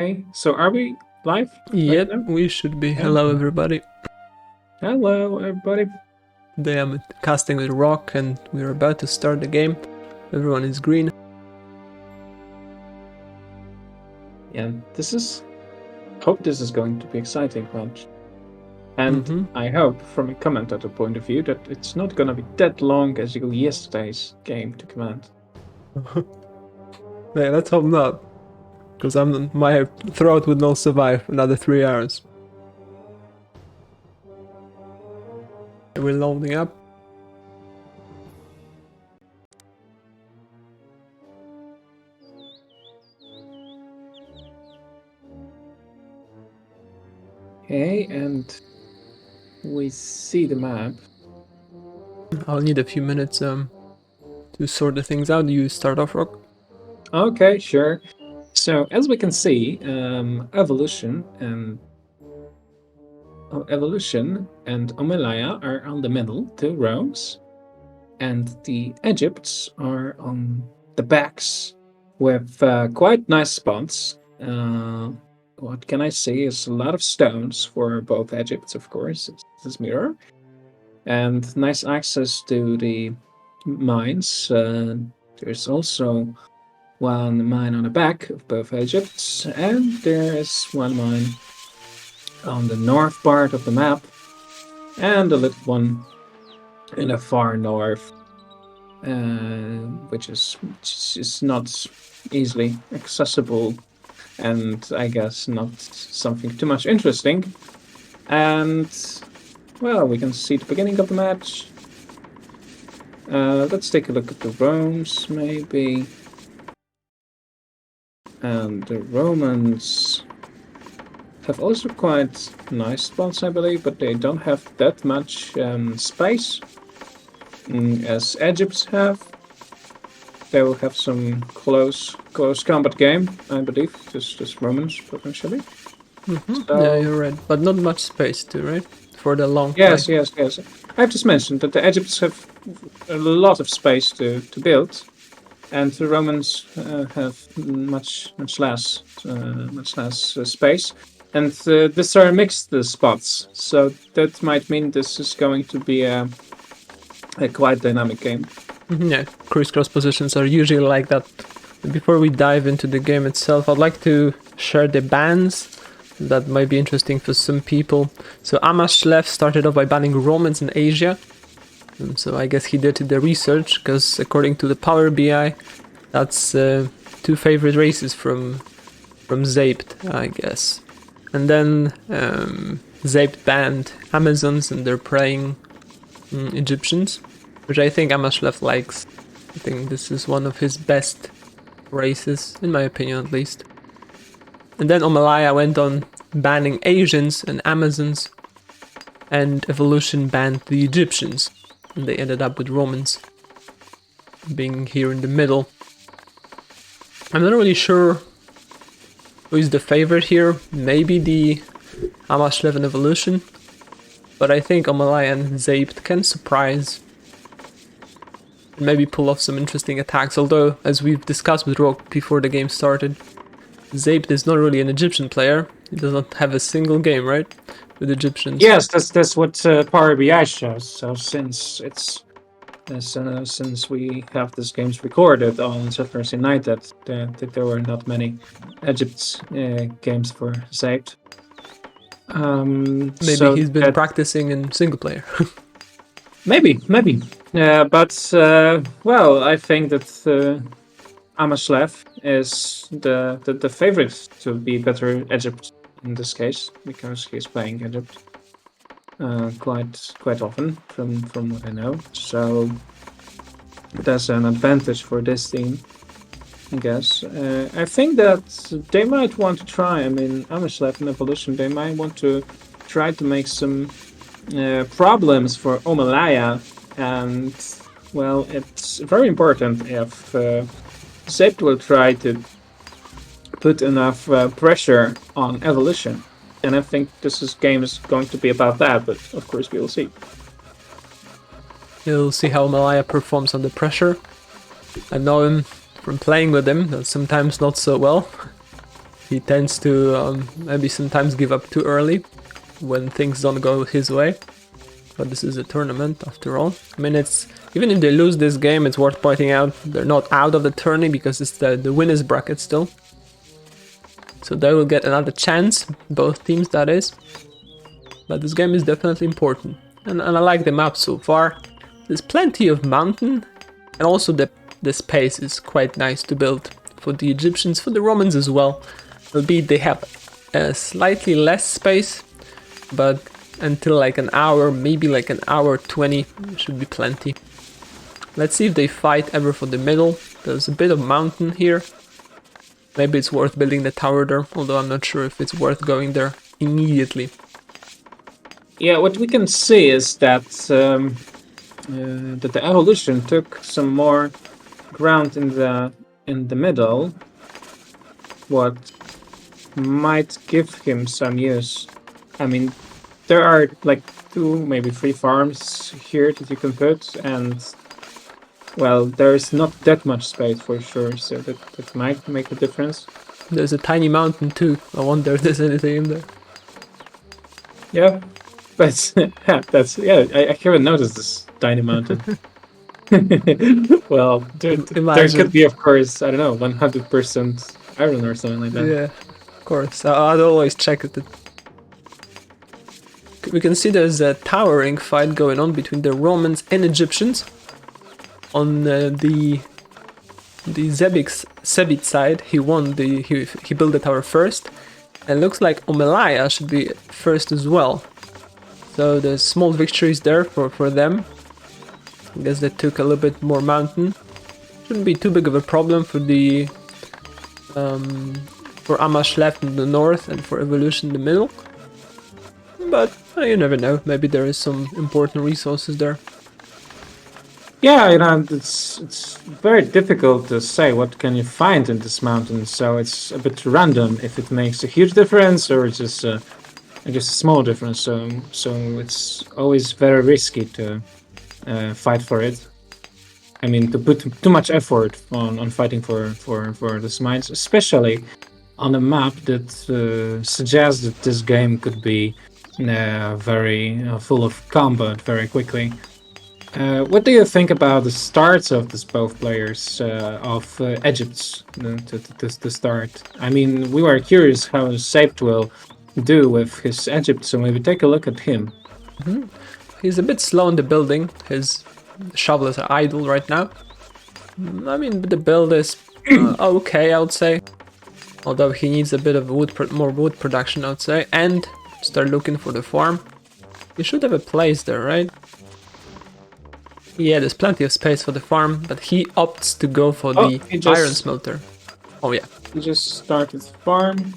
Okay, so are we live? Right Yep, now? we should be. Yeah. Hello, everybody. Hello, everybody. Today I'm casting with Rock, and we're about to start the game. Everyone is green. Yeah, hope this is going to be exciting bunch. And I hope, from a commentator point of view, that it's not gonna be that long as yesterday's game to command. Yeah, let's hope not, because my throat would not survive another 3 hours. We're loading up. Okay, and we see the map. I'll need a few minutes to sort the things out. You start off, Rock. Okay, sure. So as we can see, evolution and Omelaya are on the middle, two rows, and the Egypts are on the backs with quite nice spots. What can I say is a lot of stones for both Egypts, of course, it's this mirror, and nice access to the mines. There's also one mine on the back of both Egypts, and there is one mine on the north part of the map, and a little one in the far north, which is not easily accessible, and I guess not something too much interesting. And well, we can see the beginning of the match. Let's take a look at the Romans, maybe. And the Romans have also quite nice spots, I believe, but they don't have that much space as Egypt's have. They will have some close combat game, I believe. Just Romans potentially. So, Yeah, you're right, but not much space too, right? For the long yes, play. yes. I've just mentioned that the Egypts have a lot of space to build, and the Romans have much less space. And these are mixed spots, so that might mean this is going to be a quite dynamic game. Yeah, crisscross positions are usually like that. Before we dive into the game itself, I'd like to share the bans that might be interesting for some people. So Amaschleff started off by banning Romans in Asia. So I guess he did the research, because according to the Power BI, that's two favorite races from xseibt, I guess. And then xseibt banned Amazons and they're praying Egyptians, which I think Amaschleff likes. I think this is one of his best races, in my opinion at least. And then Omelaya went on banning Asians and Amazons, and Evolution banned the Egyptians, and they ended up with Romans being here in the middle. I'm not really sure who is the favorite here. Maybe the Amaschleff and Evolution, but I think Omelaya and xseibt can surprise and maybe pull off some interesting attacks. Although, as we've discussed with Rock before the game started, xseibt is not really an Egyptian player. He does not have a single game, right, with Egyptians. Yes, that's what Power BI shows. So since we have these games recorded on Settlers United, there were not many Egypt games for xseibt. Maybe he's been practicing in single player. maybe. But well, I think that Amaschleff is the favorite to be better Egypt in this case, because he's playing Egypt quite often from what I know. So that's an advantage for this team, I guess. I think that they might want to try. I mean, Amaschleff and Evolution, they might want to try to make some problems for Omelaya, and well, it's very important if xseibt will try to put enough pressure on Evolution. And I think this game is going to be about that, but of course we will see. You'll see how Omelaya performs under pressure. I know him from playing with him, sometimes not so well. He tends to maybe sometimes give up too early when things don't go his way. But this is a tournament after all. I mean, it's even if they lose this game, it's worth pointing out they're not out of the tourney because it's the winners bracket still. So they will get another chance, both teams that is. But this game is definitely important. And I like the map so far. There's plenty of mountain, and also the space is quite nice to build for the Egyptians, for the Romans as well. Albeit they have slightly less space, but until like an hour, maybe like an hour 20, should be plenty. Let's see if they fight ever for the middle. There's a bit of mountain here. Maybe it's worth building the tower there, although I'm not sure if it's worth going there immediately. Yeah, what we can see is that that the evolution took some more ground in the middle, what might give him some use. I mean, there are like 2, maybe 3 farms here that you can put, and well, there's not that much space for sure, so that might make a difference. There's a tiny mountain too. I wonder if there's anything in there. Yeah, but I haven't noticed this tiny mountain. Well, there could be, of course, I don't know, 100% iron or something like that. Yeah, of course. I'd always check it. We can see there's a towering fight going on between the Romans and Egyptians. On the xseibtx side, he won he built the tower first, and looks like Omelaya should be first as well. So there's small victories there for them. I guess they took a little bit more mountain. Shouldn't be too big of a problem for the for Amaschleff in the north and for Evolution in the middle. But you never know. Maybe there is some important resources there. Yeah, it's very difficult to say what can you find in this mountain. So it's a bit random if it makes a huge difference or just a small difference. So it's always very risky to fight for it. I mean, to put too much effort on fighting for these mines, especially on a map that suggests that this game could be very full of combat very quickly. What do you think about the starts of these both players of Egypt to start? I mean, we were curious how xseibtx will do with his Egypt, so maybe take a look at him. Mm-hmm. He's a bit slow in the building. His shovels are idle right now. I mean, the build is okay, I would say. Although he needs a bit of more wood production, I would say, and start looking for the farm. He should have a place there, right? Yeah, there's plenty of space for the farm, but he opts to go for the iron smelter. Oh yeah. He just started farm.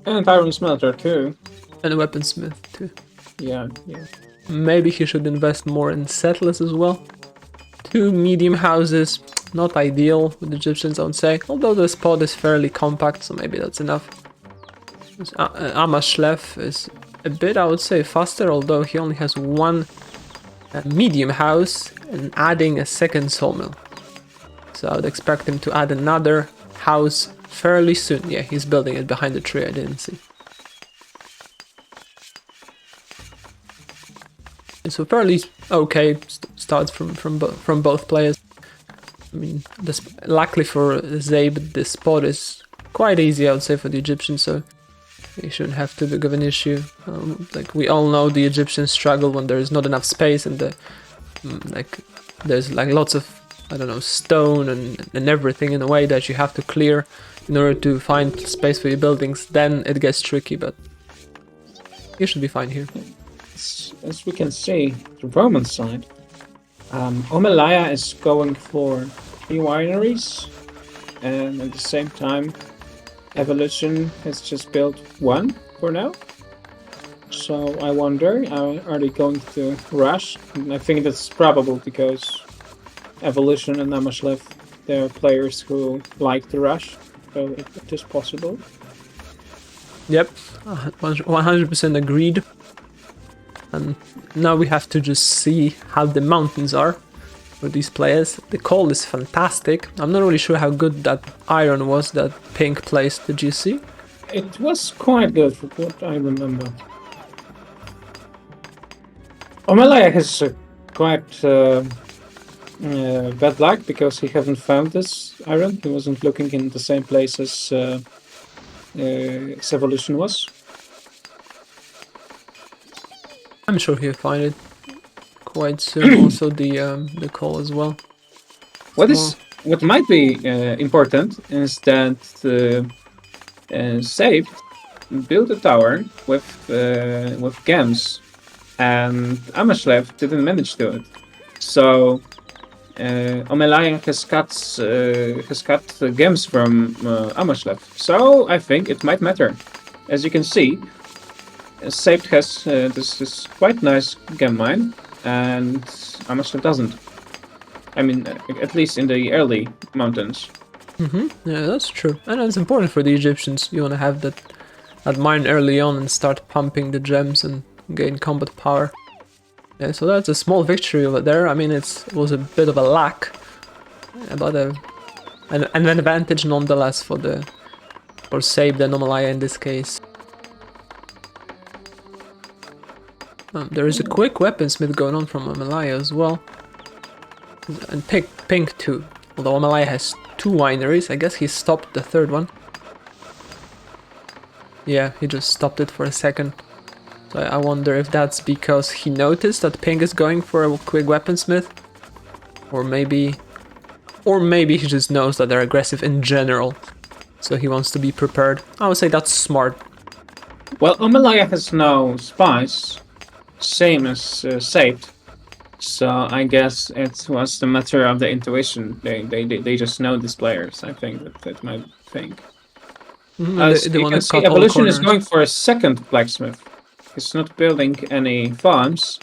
And iron smelter too. And a weaponsmith too. Yeah. Maybe he should invest more in settlers as well. 2 medium houses, not ideal with the Egyptians, I would say. Although the spot is fairly compact, so maybe that's enough. Amaschleff is a bit, I would say, faster, although he only has 1 medium house and adding a second sawmill. So I would expect him to add another house fairly soon. Yeah, he's building it behind the tree, I didn't see. So fairly okay starts from both players. I mean, luckily for Zeib, the spot is quite easy, I would say, for the Egyptians, so he shouldn't have too big of an issue. Like we all know, the Egyptians struggle when there is not enough space, and there's like lots of, I don't know, stone and everything in a way that you have to clear in order to find space for your buildings. Then it gets tricky, but you should be fine here. As we can see, the Roman side, Omelaya is going for 3 wineries, and at the same time, Evolution has just built 1 for now. So I wonder, are they going to rush? And I think that's probable because Evolution and Amaschleff, they're players who like to rush, so it is possible. Yep, 100% agreed. And now we have to just see how the mountains are. for these players. The coal is fantastic. I'm not really sure how good that iron was that Pink placed. Did you see? It was quite good for what I remember. Omelaya has quite bad luck because he haven't found this iron. He wasn't looking in the same place as evolution was. I'm sure he'll find it quite soon. Also the coal as well. What might be important is that Saved built a tower with gems, and Amaschleff didn't manage to it. So Omelaya has cut gems from Amaschleff. So I think it might matter. As you can see, Saved has this quite nice gem mine, and Amaschleff doesn't. I mean, at least in the early mountains. Yeah, that's true. And it's important for the Egyptians. You want to have that mine early on and start pumping the gems and gain combat power. Yeah, so that's a small victory over there. I mean, it was a bit of a lack, but an advantage nonetheless for Saved and Omelaya in this case. There is a quick weaponsmith going on from Omelaya as well. And Pink too. Although Omelaya has 2 wineries, I guess he stopped the third one. Yeah, he just stopped it for a second. So I wonder if that's because he noticed that Pink is going for a quick weaponsmith. Or maybe he just knows that they're aggressive in general. So he wants to be prepared. I would say that's smart. Well, Omelaya has no spies, same as Saved. So I guess it was the matter of the intuition. They just know these players. I think that might think. As you can see, Evolution is going for a second blacksmith. He's not building any farms.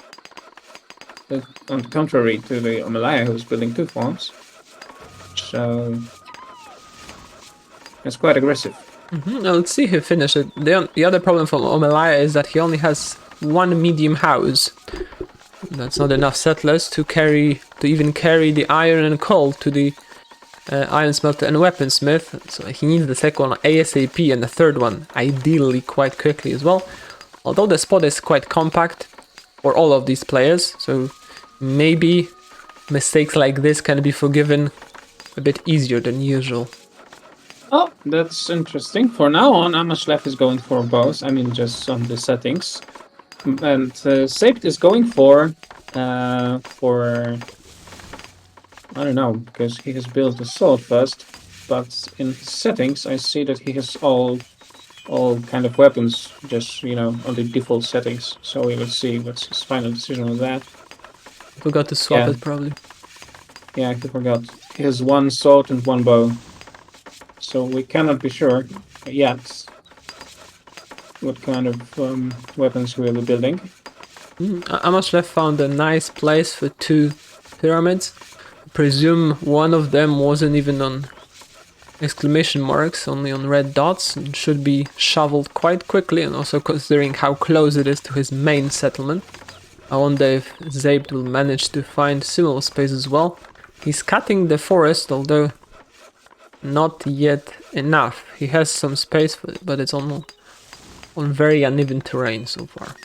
On the contrary to the Omelaya, who's building 2 farms. So it's quite aggressive. Now let's see who finished it. The other problem for Omelaya is that he only has 1 medium house. That's not enough settlers to even carry the iron and coal to the iron smelter and weaponsmith. So he needs the second one ASAP and the third one ideally quite quickly as well. Although the spot is quite compact for all of these players, so maybe mistakes like this can be forgiven a bit easier than usual. Oh, that's interesting. For now on, Amaschleff is going for bows. I mean, just on the settings. And Saved is going for I don't know, because he has built a sword first, but in his settings I see that he has all kind of weapons, just, you know, on the default settings. So we will see what's his final decision on that. Forgot to swap it probably. Yeah, he forgot. He has 1 sword and 1 bow. So we cannot be sure yet what kind of weapons we will be building. Amaschleff found a nice place for 2 pyramids. I presume one of them wasn't even on exclamation marks, only on red dots, and should be shoveled quite quickly, and also considering how close it is to his main settlement. I wonder if xseibtx will manage to find similar space as well. He's cutting the forest, although not yet enough. He has some space, but it's on very uneven terrain so far.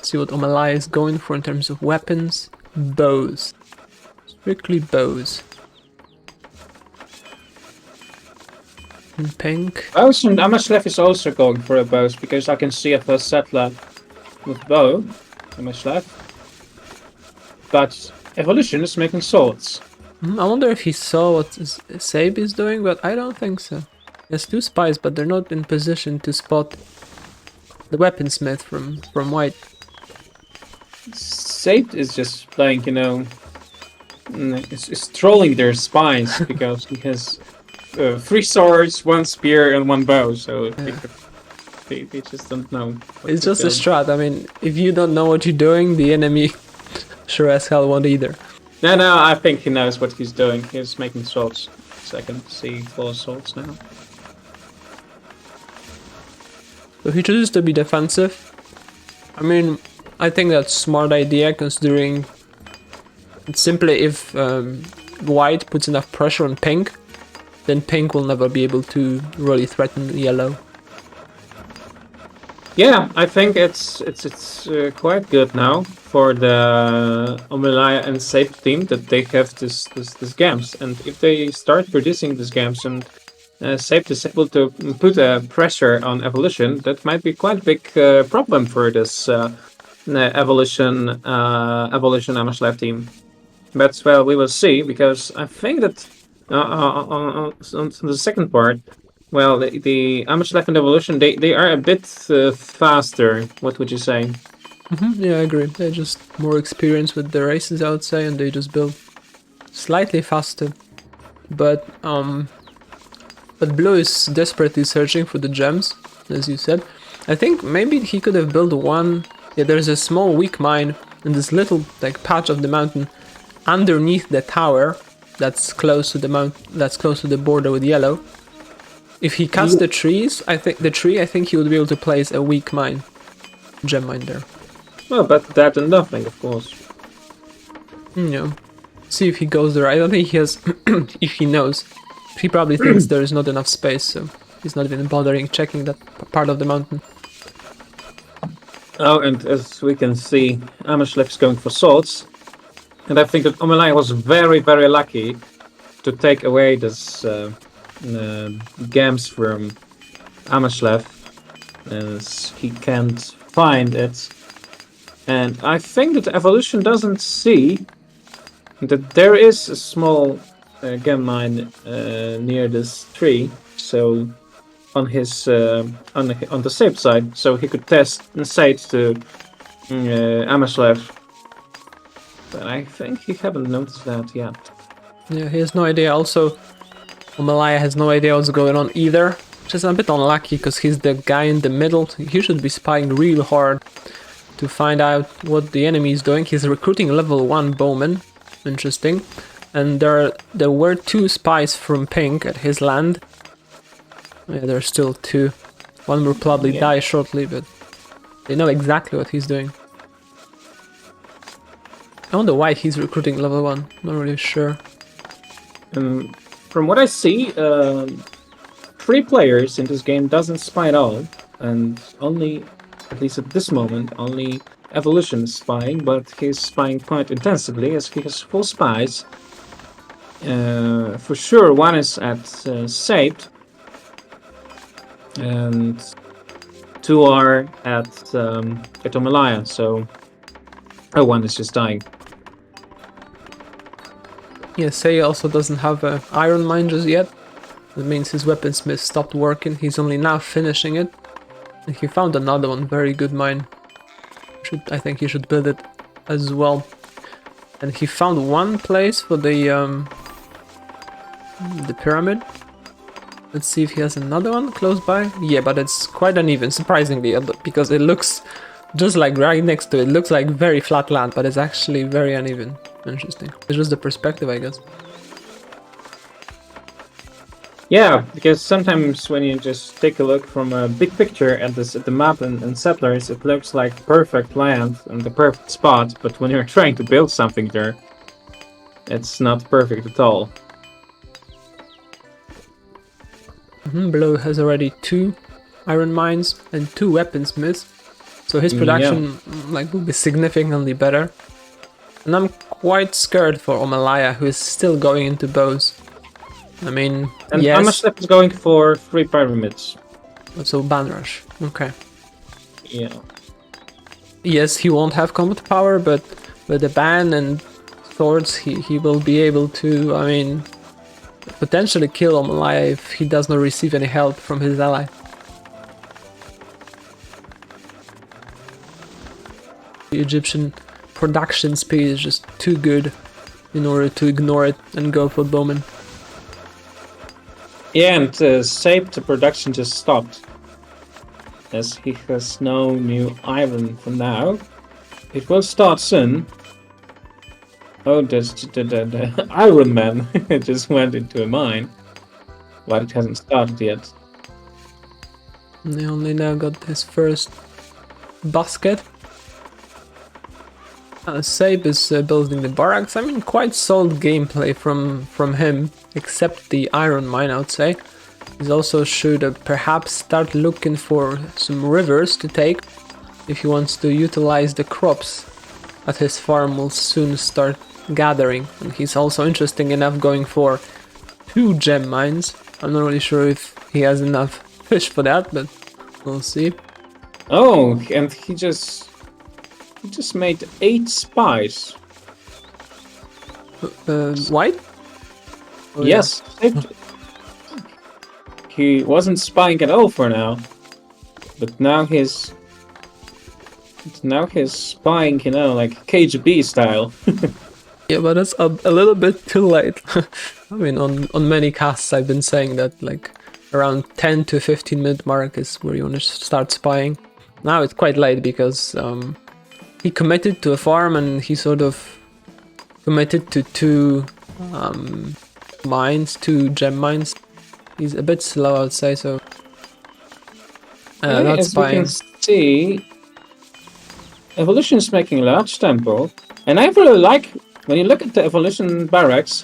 See what Omelaya is going for in terms of weapons. Bows. Strictly bows. In Pink. Bows, and Amaschleff is also going for a bows, because I can see a first settler with bow, Amaschleff. But Evolution is making swords. I wonder if he saw what xseibtx is doing, but I don't think so. He has 2 spies, but they're not in position to spot the weaponsmith from white. xseibtx is just playing, you know, is trolling their spies because he has 3 swords, 1 spear, and 1 bow. So yeah. they just don't know. It's just a strat. I mean, if you don't know what you're doing, the enemy sure as hell won't either. No, I think he knows what he's doing. He's making swords. So I can see 4 swords now. So he chooses to be defensive. I mean, I think that's a smart idea considering simply if white puts enough pressure on pink, then pink will never be able to really threaten yellow. Yeah, I think it's quite good now for the Omelaya and Sape team that they have this games, and if they start producing these games and Sape is able to put a pressure on evolution, that might be quite a big problem for this evolution Amaschleff team. But well, we will see, because I think that on the second part, well, the Amaschleff and evolution, they are a bit faster. What would you say? Yeah, I agree. They're just more experienced with the races, I would say, and they just build slightly faster. But Blue is desperately searching for the gems, as you said. I think maybe he could have built one. Yeah, there's a small weak mine in this little like patch of the mountain underneath the tower that's close to the that's close to the border with yellow. If he cuts the trees, I think he would be able to place a weak gem mine there. Well, but that and nothing, of course. Yeah. See if he goes there. I don't think he has. If he knows, he probably thinks there is not enough space, so he's not even bothering checking that part of the mountain. Oh, and as we can see, Amaschleff is going for swords. And I think that Omelaya was very, very lucky to take away this gems from Amaschleff, as he can't find it. And I think that Evolution doesn't see that there is a small gem mine near this tree, so on his on the safe side, so he could test and say it to Amaschleff. But I think he haven't noticed that yet. Yeah, he has no idea. Also, Omelaya has no idea what's going on either, which is a bit unlucky because he's the guy in the middle. He should be spying real hard to find out what the enemy is doing. He's recruiting level 1 bowman. Interesting. And there were 2 spies from Pink at his land. Yeah, there are still 2. One will probably die shortly, but they know exactly what he's doing. I wonder why he's recruiting level 1. Not really sure. From what I see, 3 players in this game doesn't spy at all, and only, at least at this moment, only Evolution is spying, but he's spying quite intensively as he has 4 spies. For sure, one is at Sape, and 2 are at Omelaya, so one is just dying. Yeah, Sei also doesn't have an iron mine just yet. That means his weaponsmith stopped working. He's only now finishing it. And he found another one, very good mine. I think he should build it as well. And he found one place for the pyramid. Let's see if he has another one close by. Yeah, but it's quite uneven, surprisingly, because it looks just like right next to it. It looks like very flat land, but it's actually very uneven. Interesting. It's just the perspective, I guess. Yeah, because sometimes when you just take a look from a big picture at the map and settlers, it looks like perfect land and the perfect spot, but when you're trying to build something there, it's not perfect at all. Blue has already 2 iron mines and 2 weaponsmiths, so his production will be significantly better. And I'm quite scared for Omelaya, who is still going into bows. I mean, and yes. Amaschleff is going for 3 pyramids. So ban rush. Okay. Yeah. Yes, he won't have combat power, but with the ban and swords, he will be able to, I mean, potentially kill Omelaya if he does not receive any help from his ally. The Egyptian production speed is just too good in order to ignore it and go for bowman. Yeah, and Sape, the production just stopped, as he has no new iron for now. It will start soon. Oh, the Iron Man just went into a mine, but it hasn't started yet. And he only now got his first basket. Saib is building the barracks. I mean, quite solid gameplay from him, except the iron mine, I would say. He also should perhaps start looking for some rivers to take if he wants to utilize the crops at his farm will soon start gathering. And he's also interesting enough going for 2 gem mines. I'm not really sure if he has enough fish for that, but we'll see. Oh, and he just made 8 spies. White? Oh, yes. Yeah. He wasn't spying at all for now. But now he's spying, you know, like KGB style. Yeah, but that's a little bit too late. I mean, on many casts I've been saying that like around 10 to 15 minute mark is where you want to start spying. Now it's quite late because he committed to a farm and he sort of committed to 2 mines, 2 gem mines. He's a bit slow, I would say, so not as spying. we can see, Evolution is making a large temple, and I really like, when you look at the Evolution barracks,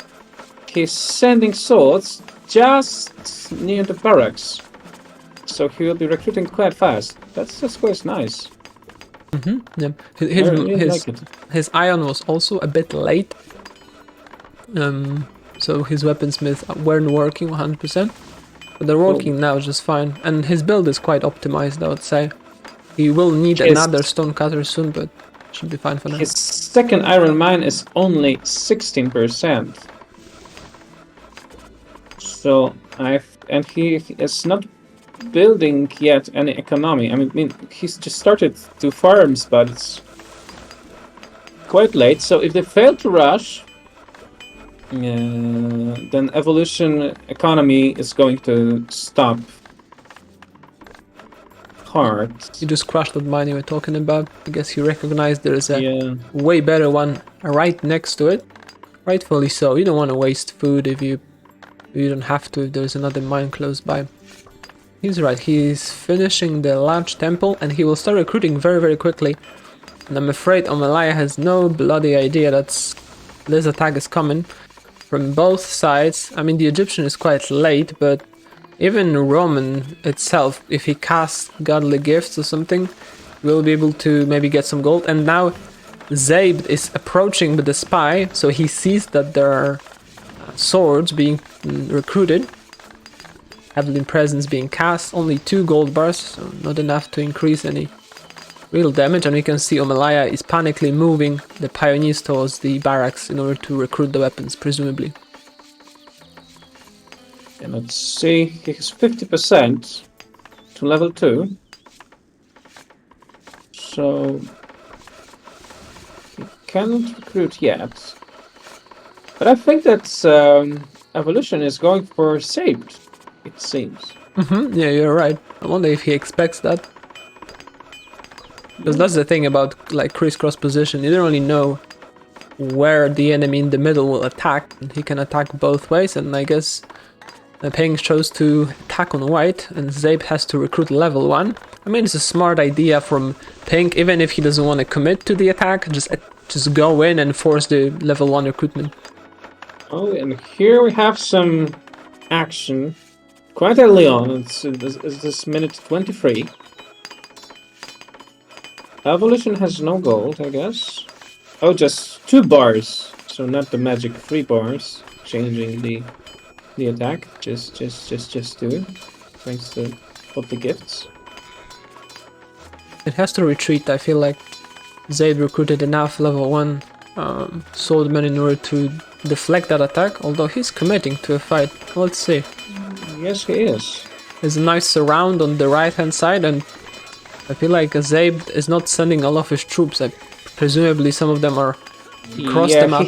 he's sending swords just near the barracks. So he will be recruiting quite fast. That's quite nice. Yeah. Like His iron was also a bit late. So his weaponsmiths weren't working 100%. But they're working now just fine. And his build is quite optimized, I would say. He will need another stone cutter soon, but should be fine for now. His second iron mine is only 16%. So he is not building yet any economy. I mean he's just started 2 farms, but it's quite late. So if they fail to rush, then Evolution economy is going to stop hard. You just crushed that mine you were talking about. I guess you recognized there's a way better one right next to it. Rightfully so. You don't want to waste food if you don't have to, if there's another mine close by. He's right, he's finishing the large temple and he will start recruiting very, very quickly. And I'm afraid Omelaya has no bloody idea that this attack is coming from both sides. I mean, the Egyptian is quite late, but even Roman itself, if he casts godly gifts or something, will be able to maybe get some gold. And now Zaid is approaching with the spy, so he sees that there are swords being recruited. Javelin presence being cast, only 2 gold bars, so not enough to increase any real damage. And we can see Omelaya is panically moving the pioneers towards the barracks in order to recruit the weapons, presumably. And let's see, he has 50% to level 2. So he cannot recruit yet. But I think that Evolution is going for Saved, it seems. Yeah, you're right. I wonder if he expects that. Because that's the thing about like crisscross position. You don't really know where the enemy in the middle will attack. And he can attack both ways, and I guess Ping chose to attack on white, and Zaib has to recruit level 1. I mean, it's a smart idea from Ping, even if he doesn't want to commit to the attack, just go in and force the level 1 recruitment. Oh, and here we have some action quite early on. It's this minute 23. Evolution has no gold, I guess. Oh, just 2 bars. So not the magic 3 bars, changing the attack. Just 2. Thanks to all the gifts. It has to retreat. I feel like Zaid recruited enough level 1 swordmen in order to deflect that attack, although he's committing to a fight. Let's see. Yes, he is. There's a nice surround on the right hand side, and I feel like Zaid is not sending all of his troops. Presumably some of them are crossed them up.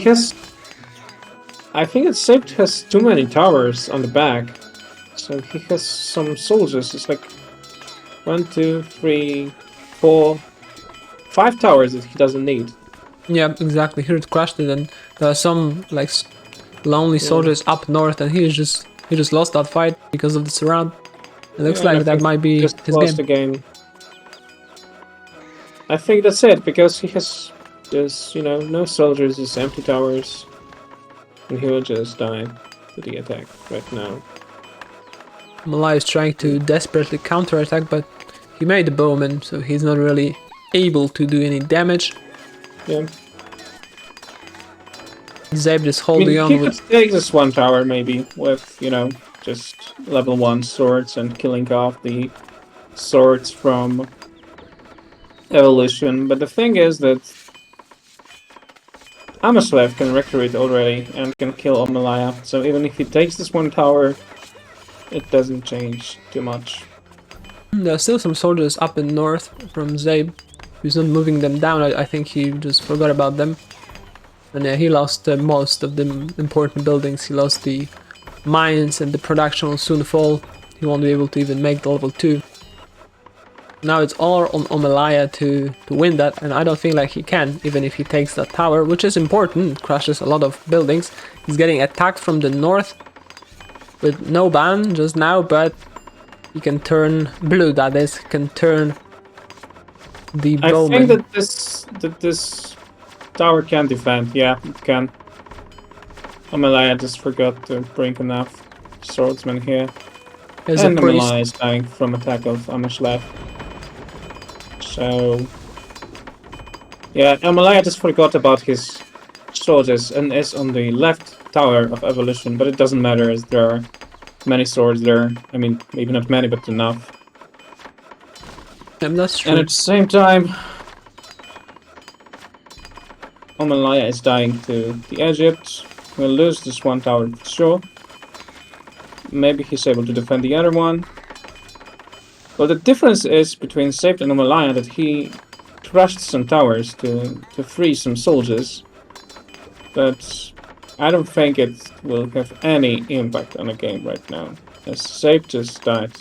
I think that Zaid has too many towers on the back, so he has some soldiers. It's like 1, 2, 3, 4, 5 towers that he doesn't need. Yeah, exactly. Here it crashed it, and there are some like lonely soldiers up north, and he just lost that fight because of the surround. It looks Yeah, and I like that think might be just his close game. the game. I think that's it, because he has just, no soldiers, just empty towers. And he will just die to the attack right now. Omelaya is trying to desperately counterattack, but he made the bowman, so he's not really able to do any damage. Yeah. Zeib is I holding mean, on he with... could take this one tower maybe with, just level 1 swords and killing off the swords from Evolution. But the thing is that Amaschleff can recruit already and can kill Omelaya. So even if he takes this one tower, it doesn't change too much. There are still some soldiers up in north from Zeib. He's not moving them down. I think he just forgot about them. And yeah, he lost most of the important buildings. He lost the mines, and the production will soon fall. He won't be able to even make the level 2. Now it's all on Omelaya to win that, and I don't think like he can, even if he takes that tower, which is important, crashes a lot of buildings. He's getting attacked from the north with no ban just now, but he can turn blue, that is, can turn the I bowman. think that this tower can defend. Yeah, it can. Omelaya just forgot to bring enough swordsmen here. There's And a priest. Omelaya is dying from attack of Amaschleff. So yeah, Omelaya just forgot about his soldiers and is on the left tower of Evolution, but it doesn't matter as there are many swords there. I mean, maybe not many, but enough. That's true. And at the same time, Omelaya is dying to the Egypt. We'll lose this one tower for sure. Maybe he's able to defend the other one. Well, the difference is between xseibtx and Omelaya that he crushed some towers to free some soldiers. But I don't think it will have any impact on the game right now, as xseibtx just died.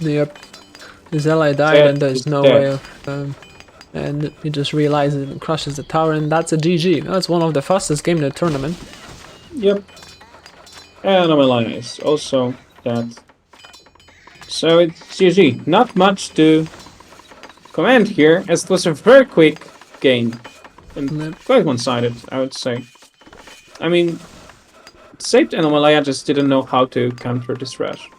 Yep. His ally died, Dead and there's is no dead. way of... and he just realizes it and crushes the tower, and that's a GG. That's one of the fastest games in the tournament. Yep. And Omelaya is also dead. So it's GG. Not much to comment here, as it was a very quick game. And Yep. quite one-sided, I would say. I mean, xseibtx and Omelaya just didn't know how to counter this rush.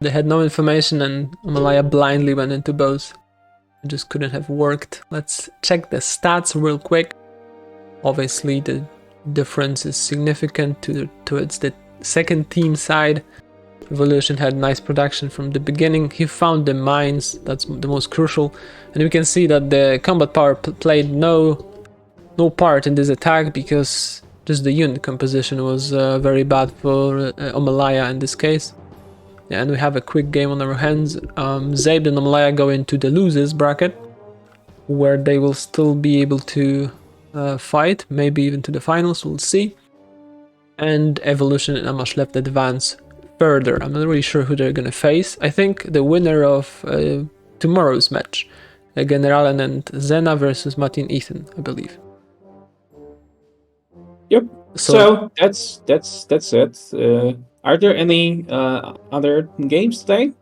They had no information, and Omelaya blindly went into both. It just couldn't have worked. Let's check the stats real quick. Obviously, the difference is significant towards the second team side. Evolution had nice production from the beginning. He found the mines, that's the most crucial. And we can see that the combat power played no part in this attack, because just the unit composition was very bad for Omelaya in this case. Yeah, and we have a quick game on our hands. Zeib and Omelaya go into the losers bracket, where they will still be able to fight, maybe even to the finals, we'll see. And Evolution and Amaschleff advance further. I'm not really sure who they're gonna face. I think the winner of tomorrow's match, Generalen and Zena versus Martin Ethan, I believe. Yep. So that's it. Are there any other games today?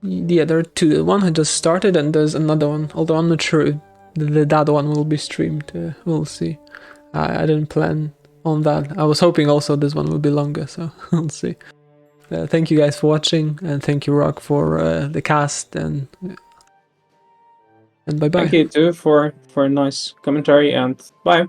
Yeah, there are two. One had just started, and there's another one. Although I'm not sure if that one will be streamed. We'll see. I didn't plan on that. I was hoping also this one will be longer, so we'll see. Thank you guys for watching, and thank you, Rock, for the cast, and bye bye. Thank you too for a nice commentary, and bye.